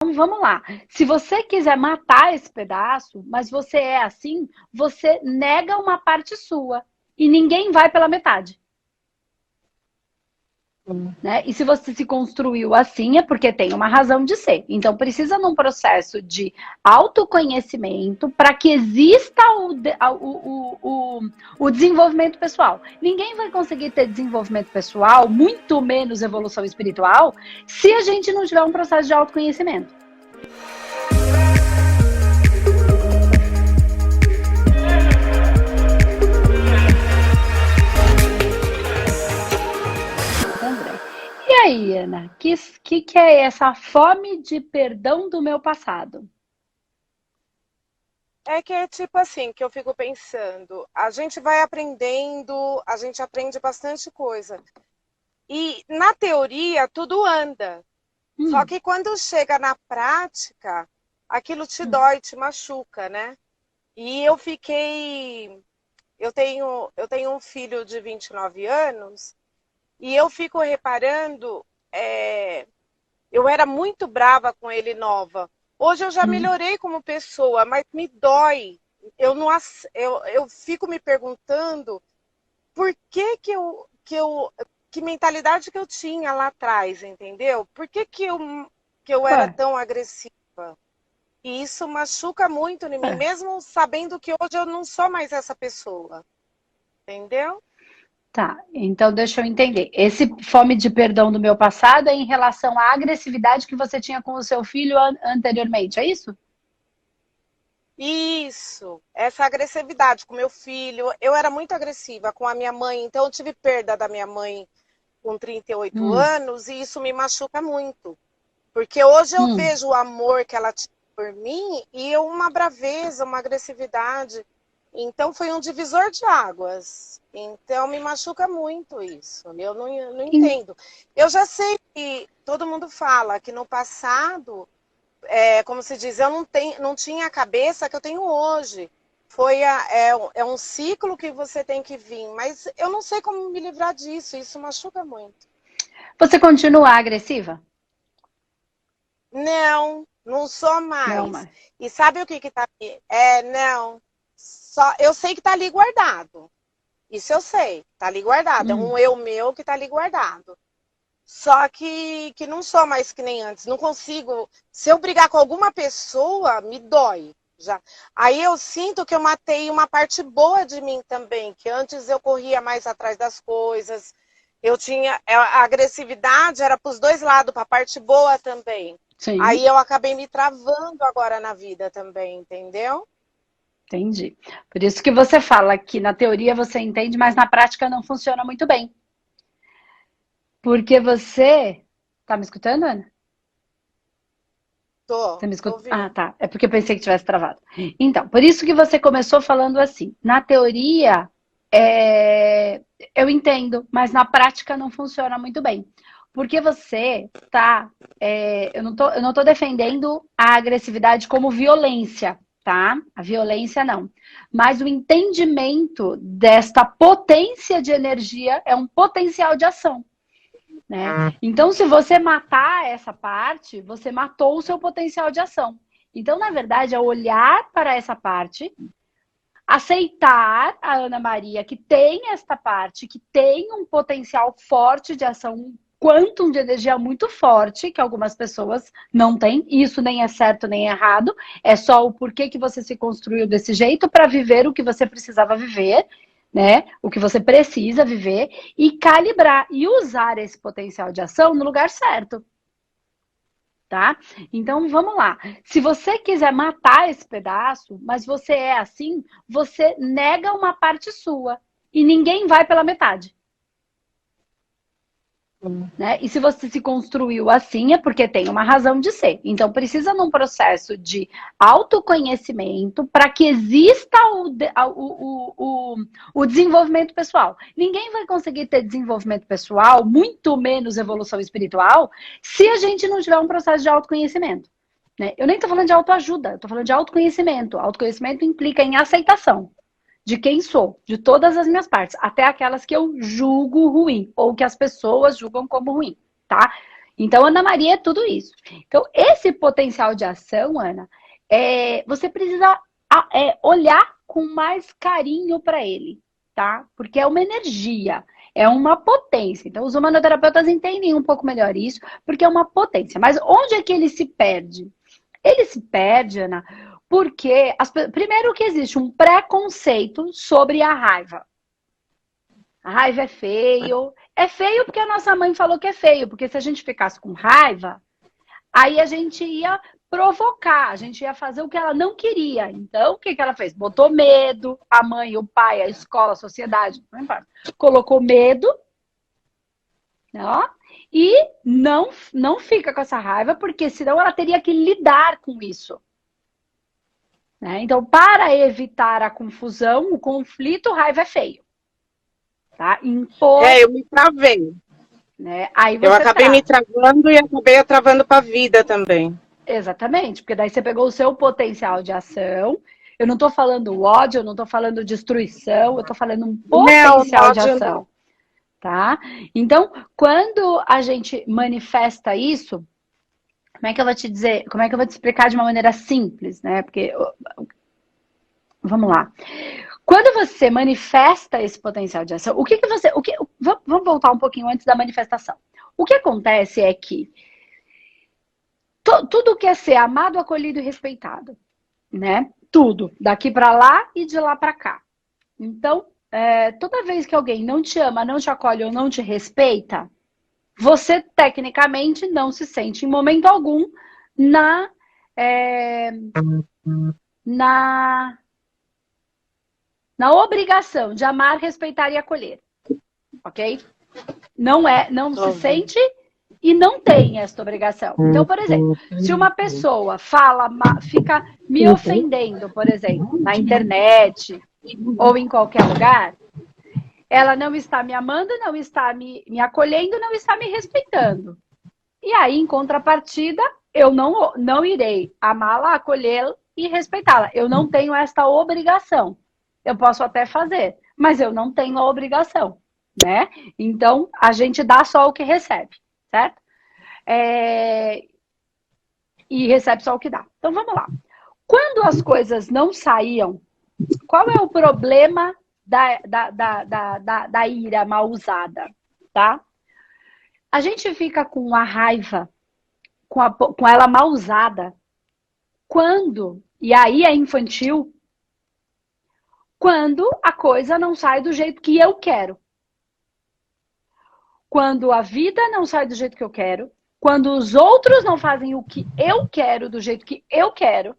Então, vamos lá. Se você quiser matar esse pedaço, mas você é assim, você nega uma parte sua. E ninguém vai pela metade. Né? E se você se construiu assim, é porque tem uma razão de ser. Então, precisa num processo de autoconhecimento para que exista o desenvolvimento pessoal. Ninguém vai conseguir ter desenvolvimento pessoal, muito menos evolução espiritual, se a gente não tiver um processo de autoconhecimento. E aí, Ana, que é essa fome de perdão do meu passado? É que é tipo assim, que eu fico pensando, a gente vai aprendendo, a gente aprende bastante coisa. E na teoria tudo anda. Só Hum, que quando chega na prática, aquilo te hum, dói, te machuca, né? E eu tenho um filho de 29 anos e eu fico reparando, eu era muito brava com ele nova. Hoje eu já hum. melhorei como pessoa, mas me dói. Eu fico me perguntando por que mentalidade que eu tinha lá atrás, entendeu? Por que eu era Ué, tão agressiva? E isso machuca muito em mim, é. mesmo sabendo que hoje eu não sou mais essa pessoa, entendeu? Tá, então deixa eu entender. Esse fome de perdão do meu passado é em relação à agressividade que você tinha com o seu filho anteriormente, é isso? Isso, essa agressividade com meu filho. Eu era muito agressiva com a minha mãe, então eu tive perda da minha mãe com 38 Hum, anos e isso me machuca muito. Porque hoje eu hum. vejo o amor que ela tinha por mim e uma braveza, uma agressividade. Então foi um divisor de águas. Então me machuca muito isso. Eu não En- entendo. Eu já sei que todo mundo fala que no passado, como se diz, eu não tinha a cabeça que eu tenho hoje. É um ciclo que você tem que vir, mas eu não sei como me livrar disso. Isso machuca muito. Você continua agressiva? Não, não sou Não, mais. mas. E sabe o que que tá ali? Não. Só, eu sei que tá ali guardado. Isso eu sei, tá ali guardado. É um Hum. eu meu que tá ali guardado. Só que não sou mais que nem antes. Não consigo. Se eu brigar com alguma pessoa, me dói. Já. Aí eu sinto que eu matei uma parte boa de mim também, que antes eu corria mais atrás das coisas. Eu tinha a agressividade era para os dois lados, para a parte boa também. Sim, Aí eu acabei me travando agora na vida também, entendeu? entendi. Por isso que você fala que na teoria você entende, mas na prática não funciona muito bem. Porque você. Tá me escutando, Ana? Você me Tô escuta? Ah, ouvindo. tá. É porque eu pensei que tivesse travado. Então, por isso que você começou falando assim. Na teoria, eu entendo, mas na prática não funciona muito bem. Porque você tá. Eu não tô defendendo a agressividade como violência, tá? A violência não. Mas o entendimento desta potência de energia é um potencial de ação. Né? Então, se você matar essa parte, você matou o seu potencial de ação. Então, na verdade, é olhar para essa parte, aceitar a Ana Maria que tem esta parte, que tem um potencial forte de ação, um quantum de energia muito forte, que algumas pessoas não têm. Isso nem é certo nem é errado. É só o porquê que você se construiu desse jeito para viver o que você precisava viver, né? O que você precisa viver e calibrar e usar esse potencial de ação no lugar certo. Tá? Então vamos lá. Se você quiser matar esse pedaço, mas você é assim, você nega uma parte sua e ninguém vai pela metade. Né? E se você se construiu assim, é porque tem uma razão de ser. Então, precisa num processo de autoconhecimento para que exista o desenvolvimento pessoal. Ninguém vai conseguir ter desenvolvimento pessoal, muito menos evolução espiritual, se a gente não tiver um processo de autoconhecimento. Né? Eu nem estou falando de autoajuda, eu estou falando de autoconhecimento. Autoconhecimento implica em aceitação de quem sou, de todas as minhas partes, até aquelas que eu julgo ruim, ou que as pessoas julgam como ruim, tá? Então, Ana Maria é tudo isso. Então, esse potencial de ação, Ana, você precisa olhar com mais carinho para ele, tá? Porque é uma energia, é uma potência. Então, os humanoterapeutas entendem um pouco melhor isso, porque é uma potência. Mas onde é que ele se perde? Ele se perde, Ana, porque, primeiro que existe um preconceito sobre a raiva. A raiva é feio. É feio porque a nossa mãe falou que é feio. Porque se a gente ficasse com raiva, aí a gente ia provocar, a gente ia fazer o que ela não queria. Então, o que ela fez? Botou medo, a mãe, o pai, a escola, a sociedade, não importa. Colocou medo, ó, e não fica com essa raiva, porque senão ela teria que lidar com isso. Né? Então, para evitar a confusão, o conflito, raiva é feio. Tá? Impor, eu me travei. Né? Aí você eu acabei me travando e acabei travando para a vida também. Exatamente, porque daí você pegou o seu potencial de ação. Eu não estou falando ódio, eu não estou falando destruição, eu estou falando um potencial de ação. Tá? Então, quando a gente manifesta isso, como é que eu vou te dizer, como é que eu vou te explicar de uma maneira simples, né? Porque, vamos lá. Quando você manifesta esse potencial de ação, vamos voltar um pouquinho antes da manifestação. O que acontece é que tudo quer ser amado, acolhido e respeitado, né? Tudo, daqui para lá e de lá para cá. Então, toda vez que alguém não te ama, não te acolhe ou não te respeita, você tecnicamente não se sente em momento algum na obrigação de amar, respeitar e acolher, ok? Não se sente e não tem essa obrigação. Então, por exemplo, se uma pessoa fica me ofendendo, por exemplo, na internet ou em qualquer lugar, ela não está me amando, não está me acolhendo, não está me respeitando. E aí, em contrapartida, eu não irei amá-la, acolhê-la e respeitá-la. Eu não tenho esta obrigação. Eu posso até fazer, mas eu não tenho a obrigação, né? Então, a gente dá só o que recebe, certo? E recebe só o que dá. Então, vamos lá. Quando as coisas não saíam, qual é o problema da ira mal usada, tá? A gente fica com a raiva, com ela mal usada, e aí é infantil, quando a coisa não sai do jeito que eu quero. Quando a vida não sai do jeito que eu quero, quando os outros não fazem o que eu quero do jeito que eu quero,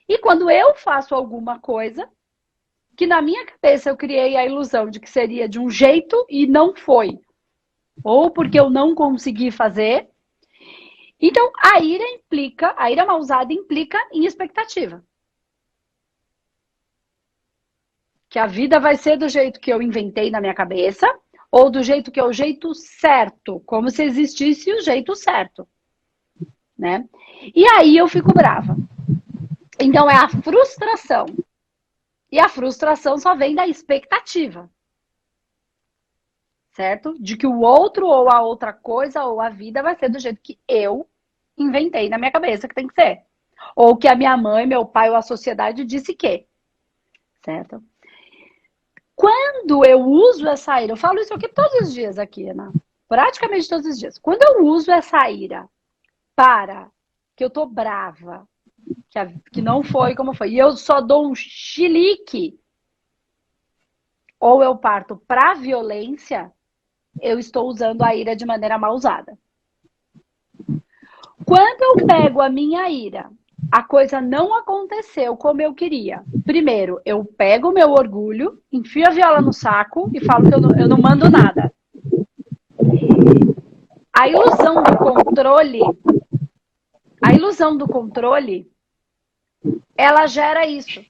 e quando eu faço alguma coisa que na minha cabeça eu criei a ilusão de que seria de um jeito e não foi. Ou porque eu não consegui fazer. Então, a ira mal usada implica em expectativa. Que a vida vai ser do jeito que eu inventei na minha cabeça, ou do jeito que é o jeito certo, como se existisse o jeito certo, né? E aí eu fico brava. Então é a frustração. E a frustração só vem da expectativa. Certo? De que o outro ou a outra coisa ou a vida vai ser do jeito que eu inventei na minha cabeça que tem que ser. Ou que a minha mãe, meu pai ou a sociedade disse que. Certo? Quando eu uso essa ira, eu falo isso aqui todos os dias aqui, Ana. Praticamente todos os dias. Quando eu uso essa ira para que eu tô brava, que não foi como foi, e eu só dou um chilique, ou eu parto pra violência, eu estou usando a ira de maneira mal usada. Quando eu pego a minha ira, a coisa não aconteceu como eu queria. Primeiro, eu pego o meu orgulho, enfio a viola no saco e falo que eu não mando nada. A ilusão do controle, ela gera isso.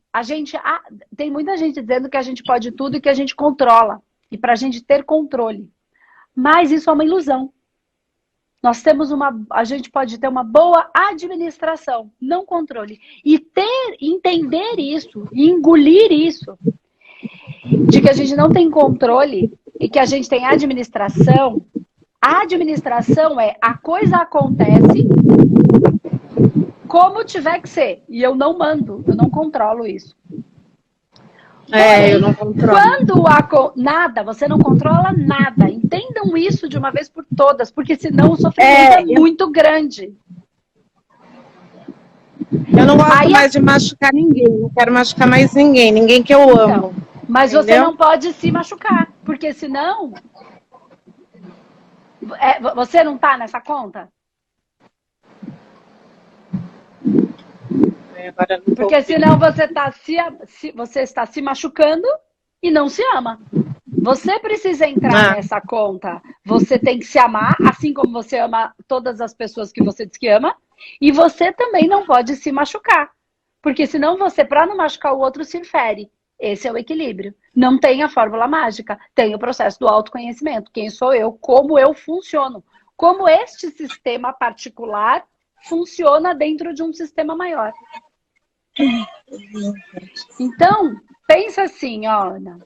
Tem muita gente dizendo que a gente pode tudo e que a gente controla. E pra gente ter controle. Mas isso é uma ilusão. A gente pode ter uma boa administração, não controle. E entender isso, e engolir isso, de que a gente não tem controle e que a gente tem administração, A administração é a coisa acontece como tiver que ser. E eu não mando, eu não controlo isso. Porém, eu não controlo. Nada, você não controla nada. Entendam isso de uma vez por todas, porque senão o sofrimento é muito grande. Eu não gosto mais de machucar ninguém, não quero machucar mais ninguém, ninguém que eu amo. Mas entendeu? Você não pode se machucar, porque senão... você não tá nessa conta? Agora não porque senão você está se machucando e não se ama. Você precisa entrar nessa conta. Você tem que se amar, assim como você ama todas as pessoas que você diz que ama. E você também não pode se machucar. Porque senão você, para não machucar o outro, se fere. Esse é o equilíbrio. Não tem a fórmula mágica. Tem o processo do autoconhecimento. Quem sou eu? Como eu funciono? Como este sistema particular funciona dentro de um sistema maior. Então, pensa assim, ó, Ana.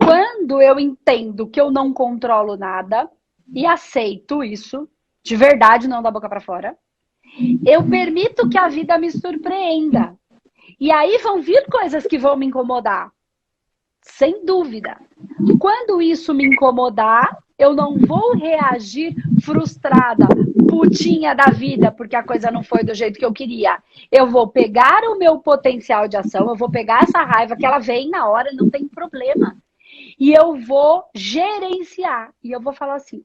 Quando eu entendo que eu não controlo nada e aceito isso, de verdade, não da boca para fora, eu permito que a vida me surpreenda. E aí vão vir coisas que vão me incomodar. Sem dúvida. Quando isso me incomodar, eu não vou reagir frustrada, putinha da vida, porque a coisa não foi do jeito que eu queria. Eu vou pegar o meu potencial de ação, eu vou pegar essa raiva que ela vem na hora, não tem problema. E eu vou gerenciar. E eu vou falar assim,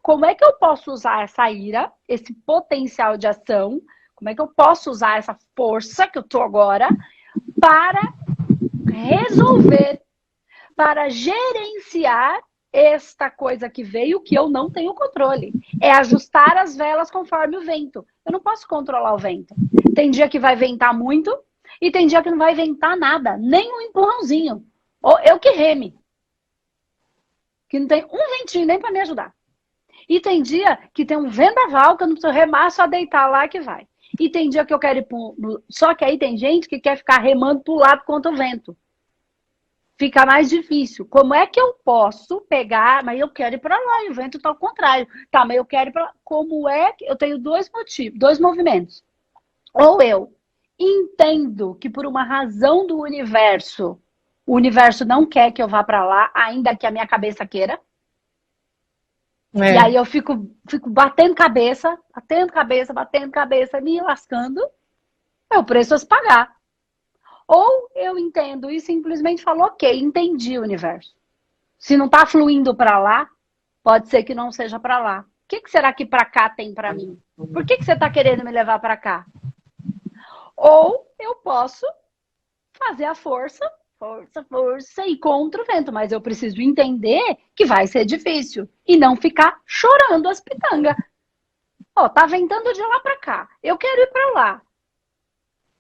como é que eu posso usar essa ira, esse potencial de ação, como é que eu posso usar essa força que eu tô agora para resolver, para gerenciar esta coisa que veio que eu não tenho controle. É ajustar as velas conforme o vento. Eu não posso controlar o vento. Tem dia que vai ventar muito e tem dia que não vai ventar nada, nem um empurrãozinho. Ou eu que reme. Que não tem um ventinho nem para me ajudar. E tem dia que tem um vendaval que eu não preciso remar, só deitar lá que vai. E tem dia que eu quero ir só que aí tem gente que quer ficar remando pro lado contra o vento. Fica mais difícil. Como é que eu posso pegar, mas eu quero ir para lá e o vento tá ao contrário. Tá, mas eu quero ir para lá. Como é que eu tenho dois movimentos. Ou eu entendo que por uma razão do universo, o universo não quer que eu vá para lá, ainda que a minha cabeça queira. E aí eu fico batendo cabeça, me lascando. É o preço a se pagar. Ou eu entendo e simplesmente falo, ok, entendi o universo. Se não tá fluindo para lá, pode ser que não seja para lá. O que será que para cá tem para mim? Por que você tá querendo me levar para cá? Ou eu posso fazer a força e contra o vento, mas eu preciso entender que vai ser difícil e não ficar chorando as pitangas. Ó, tá ventando de lá para cá. Eu quero ir para lá.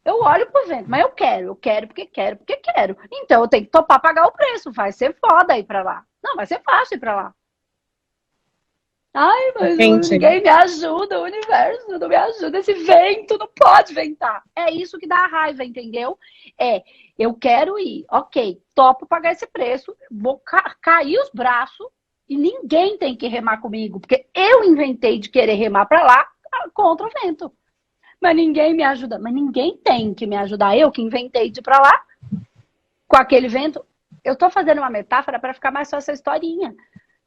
Eu olho pro vento, mas eu quero porque quero. Então eu tenho que topar pagar o preço. Vai ser foda ir pra lá. Não, vai ser fácil ir pra lá. Ai, mas ninguém me ajuda, o universo não me ajuda. Esse vento não pode ventar. É isso que dá a raiva, entendeu? Eu quero ir, ok, topo pagar esse preço, vou cair os braços e ninguém tem que remar comigo, porque eu inventei de querer remar pra lá contra o vento. Mas ninguém me ajuda. Mas ninguém tem que me ajudar. Eu que inventei de ir pra lá com aquele vento. Eu tô fazendo uma metáfora para ficar mais fácil essa historinha,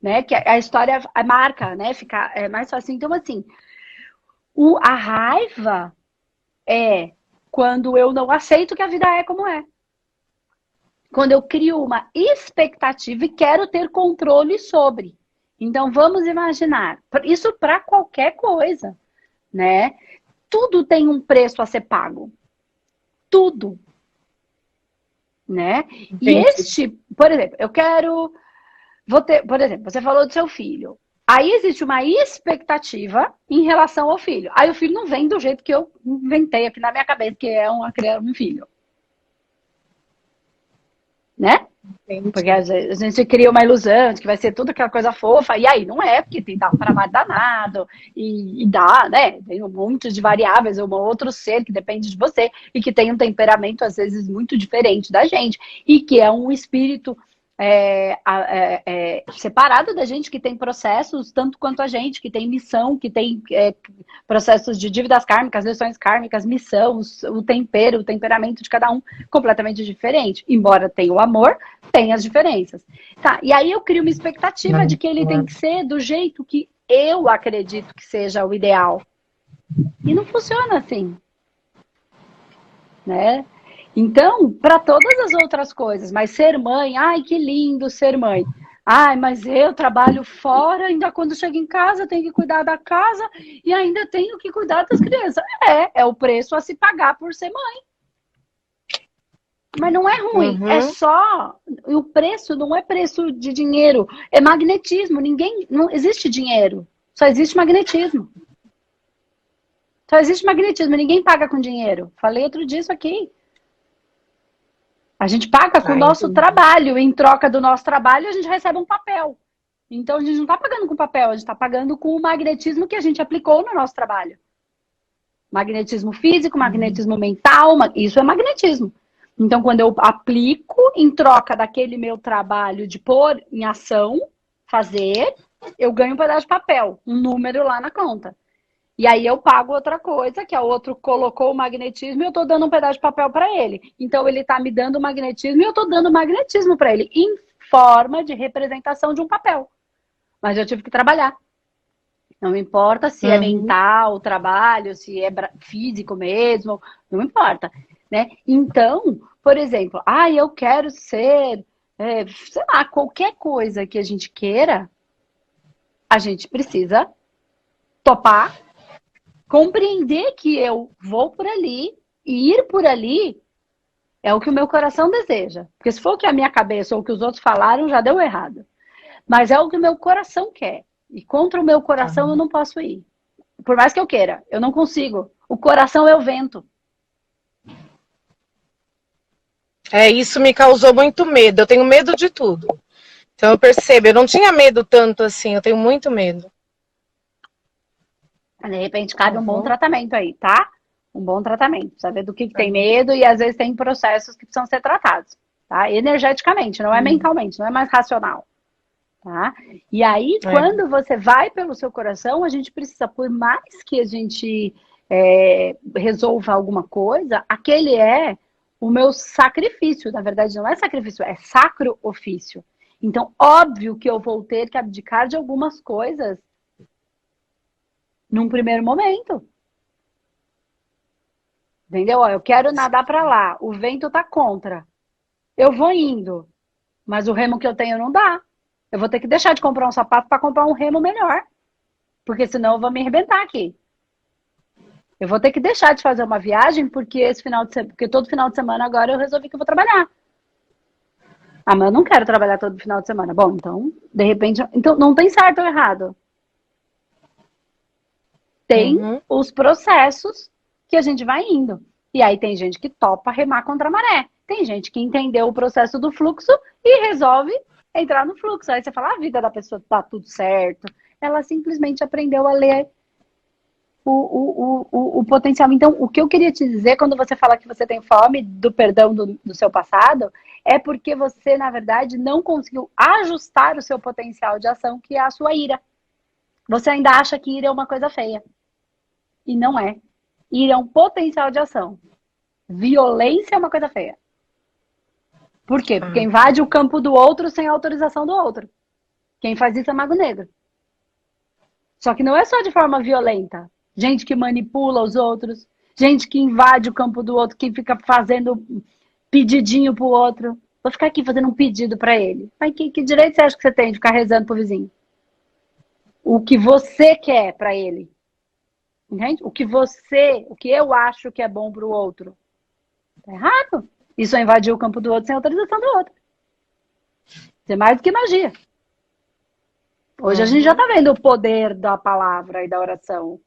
né? Que a história marca, né? Fica mais fácil. Então, assim, a raiva é quando eu não aceito que a vida é como é. Quando eu crio uma expectativa e quero ter controle sobre. Então, vamos imaginar. Isso para qualquer coisa, né? Tudo tem um preço a ser pago. Tudo. Né? Entendi. E por exemplo, por exemplo, você falou do seu filho. Aí existe uma expectativa em relação ao filho. Aí o filho não vem do jeito que eu inventei aqui na minha cabeça, que é um filho. Né? Entendi. Porque a gente cria uma ilusão de que vai ser tudo aquela coisa fofa, e aí não é, porque tem um trabalho danado, e dá, né? Tem um monte de variáveis, um outro ser que depende de você, e que tem um temperamento, às vezes, muito diferente da gente, e que é um espírito separado da gente que tem processos, tanto quanto a gente, que tem missão, que tem processos de dívidas kármicas, lições kármicas, missão, o tempero, o temperamento de cada um completamente diferente. Embora tenha o amor, tem as diferenças. Tá, e aí eu crio uma expectativa de que ele tem que ser do jeito que eu acredito que seja o ideal. E não funciona assim. Né? Então, para todas as outras coisas, mas ser mãe, ai, que lindo ser mãe. Ai, mas eu trabalho fora, ainda quando chego em casa tenho que cuidar da casa e ainda tenho que cuidar das crianças. É o preço a se pagar por ser mãe. Mas não é ruim, é só... O preço não é preço de dinheiro, é magnetismo. Não existe dinheiro, só existe magnetismo. Só existe magnetismo, ninguém paga com dinheiro. Falei outro dia isso aqui. A gente paga com o nosso trabalho. Em troca do nosso trabalho, a gente recebe um papel. Então, a gente não está pagando com papel, a gente está pagando com o magnetismo que a gente aplicou no nosso trabalho. Magnetismo físico, magnetismo mental, isso é magnetismo. Então, quando eu aplico em troca daquele meu trabalho de pôr em ação, fazer, eu ganho um pedaço de papel, um número lá na conta. E aí eu pago outra coisa, que é o outro colocou o magnetismo e eu estou dando um pedaço de papel para ele. Então ele está me dando o magnetismo e eu estou dando magnetismo para ele, em forma de representação de um papel. Mas eu tive que trabalhar. Não importa se é mental o trabalho, se é físico mesmo, não importa. Né? Então, por exemplo, eu quero ser, sei lá, qualquer coisa que a gente queira, a gente precisa topar, compreender que eu vou por ali e ir por ali é o que o meu coração deseja. Porque se for o que a minha cabeça ou o que os outros falaram, já deu errado. Mas é o que o meu coração quer. E contra o meu coração eu não posso ir. Por mais que eu queira, eu não consigo. O coração é o vento. Isso me causou muito medo. Eu tenho medo de tudo. Então eu percebo, eu não tinha medo tanto assim, eu tenho muito medo. De repente cabe um bom tratamento aí, tá? Um bom tratamento. Saber do que tem medo e às vezes tem processos que precisam ser tratados, tá? Energeticamente, não é mentalmente, não é mais racional, tá? E aí, quando você vai pelo seu coração, a gente precisa, por mais que a gente resolva alguma coisa, aquele é o meu sacrifício. Na verdade, não é sacrifício, é sacro ofício. Então, óbvio que eu vou ter que abdicar de algumas coisas num primeiro momento. Entendeu? Eu quero nadar para lá, o vento tá contra. Eu vou indo, mas o remo que eu tenho não dá. Eu vou ter que deixar de comprar um sapato para comprar um remo melhor. Porque senão eu vou me arrebentar aqui. Eu vou ter que deixar de fazer uma viagem porque todo final de semana agora eu resolvi que eu vou trabalhar. Mas eu não quero trabalhar todo final de semana. Bom, então, de repente... Então, não tem certo ou errado. Tem os processos que a gente vai indo. E aí tem gente que topa remar contra a maré. Tem gente que entendeu o processo do fluxo e resolve entrar no fluxo. Aí você fala, a vida da pessoa tá tudo certo. Ela simplesmente aprendeu a ler o potencial. Então, o que eu queria te dizer quando você fala que você tem fome do perdão do seu passado, é porque você, na verdade, não conseguiu ajustar o seu potencial de ação, que é a sua ira. Você ainda acha que ira é uma coisa feia. E não é. Ira é um potencial de ação. Violência é uma coisa feia. Por quê? Porque invade o campo do outro sem autorização do outro. Quem faz isso é mago negro. Só que não é só de forma violenta. Gente que manipula os outros, gente que invade o campo do outro, que fica fazendo pedidinho pro outro. Vou ficar aqui fazendo um pedido para ele. Mas que direito você acha que você tem de ficar rezando pro vizinho? O que você quer para ele. Entende? O que eu acho que é bom pro outro. Tá errado. Isso é invadir o campo do outro sem autorização do outro. Isso é mais do que magia. Hoje a gente já tá vendo o poder da palavra e da oração.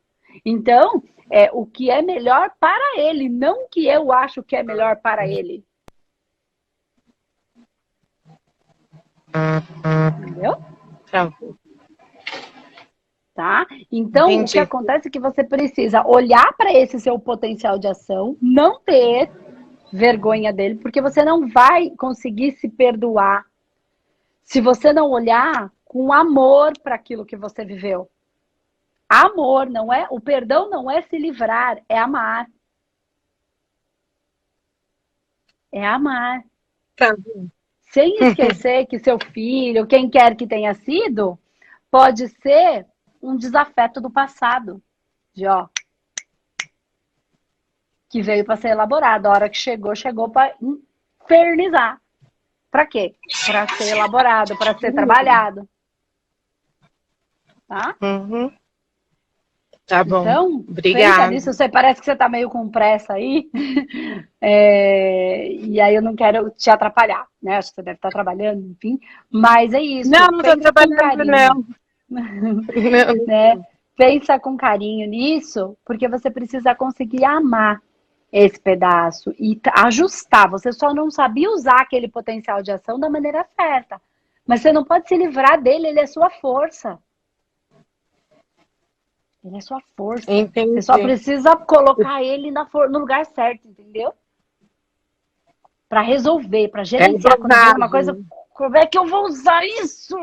Então, o que é melhor para ele, não o que eu acho que é melhor para ele. Entendeu? Tá? Então, o que acontece é que você precisa olhar para esse seu potencial de ação, não ter vergonha dele, porque você não vai conseguir se perdoar Se você não olhar com amor para aquilo que você viveu. Amor, não é? O perdão não é se livrar, é amar. É amar. Tá. Sem esquecer que seu filho, quem quer que tenha sido, pode ser um desafeto do passado. De ó, que veio para ser elaborado. A hora que chegou, chegou para infernizar. Para quê? Para ser elaborado, para ser trabalhado. Tá? Uhum. Tá bom. Então, Obrigada. pensa nisso. Você parece que você está meio com pressa aí. E aí eu não quero te atrapalhar, né? Acho que você deve estar trabalhando, enfim. Mas é isso. Não, não estou trabalhando, não. Né? Pensa com carinho nisso, porque você precisa conseguir amar esse pedaço e ajustar. Você só não sabia usar aquele potencial de ação da maneira certa. Mas você não pode se livrar dele, ele é sua força. Ele é sua força. Entendi. Você só precisa colocar ele no lugar certo, entendeu? Para resolver, para gerenciar. Quando vem uma coisa, como é que eu vou usar isso?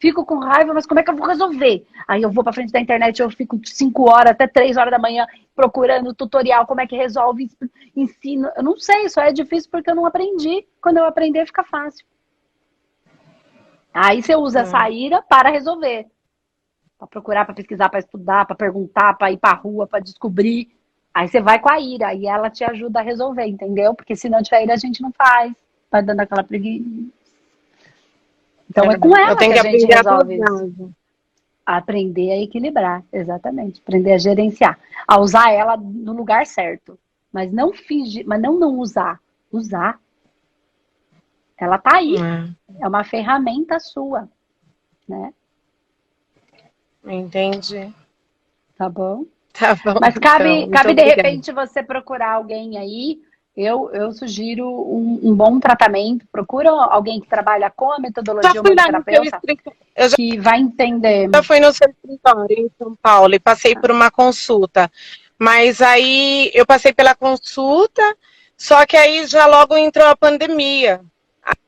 Fico com raiva, mas como é que eu vou resolver? Aí eu vou para frente da internet, eu fico 5 horas, até 3 horas da manhã, procurando tutorial, como é que resolve, ensino. Eu não sei, só é difícil porque eu não aprendi. Quando eu aprender, fica fácil. Aí você usa essa ira para resolver. Para procurar, para pesquisar, para estudar, para perguntar, para ir para a rua, para descobrir. Aí você vai com a ira e ela te ajuda a resolver, entendeu? Porque se não tiver ira, a gente não faz. Vai dando aquela preguiça. Então é com ela que a gente resolve isso. Aprender a equilibrar, exatamente. Aprender a gerenciar. A usar ela no lugar certo. Mas não fingir, mas não usar. Usar. Ela tá aí. É uma ferramenta sua, né? Entendi. Tá bom? Tá bom. Mas cabe então, de repente você procurar alguém aí. Eu sugiro um bom tratamento. Procura alguém que trabalha com a metodologia humanoterapeuta que vai entender. Já fui no seu escritório em São Paulo e passei por uma consulta. Mas aí eu passei pela consulta, só que aí já logo entrou a pandemia.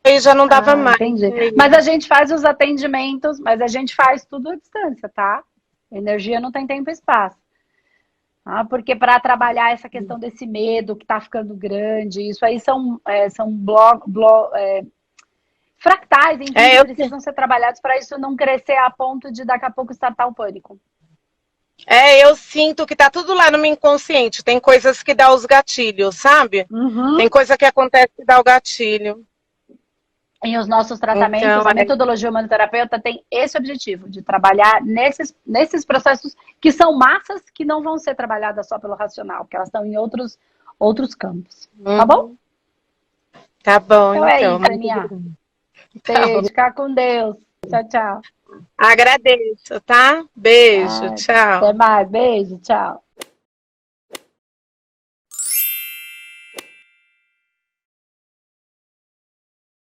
Aí já não dava mais. Entendi. Mas a gente faz os atendimentos, mas a gente faz tudo à distância, tá? Energia não tem tempo e espaço. Porque para trabalhar essa questão desse medo que está ficando grande, isso aí são fractais, enfim, que precisam ser trabalhados para isso não crescer a ponto de daqui a pouco startar o pânico. Eu sinto que tá tudo lá no meu inconsciente. Tem coisas que dá os gatilhos, sabe? Tem coisa que acontece que dá o gatilho. E os nossos tratamentos, então, a metodologia humanoterapeuta tem esse objetivo, de trabalhar nesses processos que são massas que não vão ser trabalhadas só pelo racional, porque elas estão em outros campos. Tá bom? Tá bom, então. É isso, Aninha. Beijo, fica com Deus. Tchau, tchau. Agradeço, tá? Beijo, tchau. Até mais, beijo, tchau.